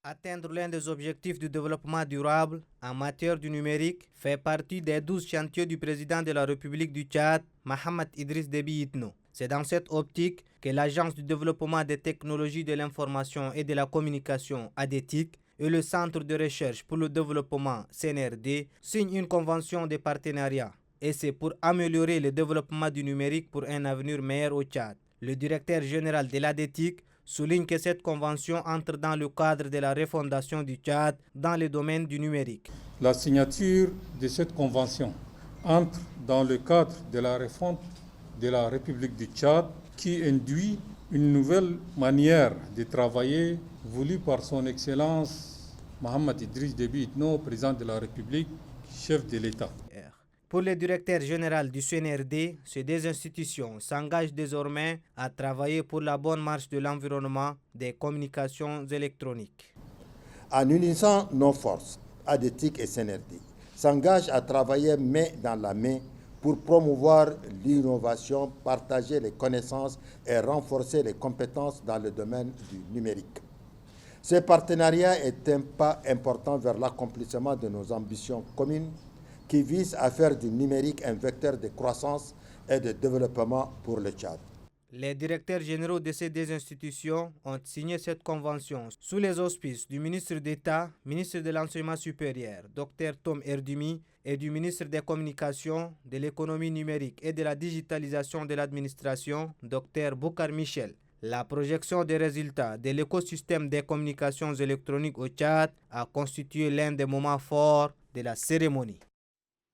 Atteindre l'un des objectifs du développement durable en matière du numérique fait partie des 12 chantiers du président de la République du Tchad, Mahamat Idriss Déby Itno. C'est dans cette optique que l'Agence du développement des technologies de l'information et de la communication ADETIC et le Centre de recherche pour le développement CNRD signent une convention de partenariat. Et c'est pour améliorer le développement du numérique pour un avenir meilleur au Tchad. Le directeur général de l'ADETIC souligne que cette convention entre dans le cadre de la refondation du Tchad dans le domaine du numérique. La signature de cette convention entre dans le cadre de la refonte de la République du Tchad qui induit une nouvelle manière de travailler voulue par son Excellence Mahamat Idriss Déby Itno, président de la République, chef de l'État. Pour le directeur général du CNRD, ces deux institutions s'engagent désormais à travailler pour la bonne marche de l'environnement des communications électroniques. En unissant nos forces, ADETIC et CNRD s'engagent à travailler main dans la main pour promouvoir l'innovation, partager les connaissances et renforcer les compétences dans le domaine du numérique. Ce partenariat est un pas important vers l'accomplissement de nos ambitions communes qui vise à faire du numérique un vecteur de croissance et de développement pour le Tchad. Les directeurs généraux de ces deux institutions ont signé cette convention sous les auspices du ministre d'État, ministre de l'Enseignement supérieur, Dr Tom Erdumi, et du ministre des Communications, de l'Économie numérique et de la digitalisation de l'administration, Dr Boukar Michel. La projection des résultats de l'écosystème des communications électroniques au Tchad a constitué l'un des moments forts de la cérémonie.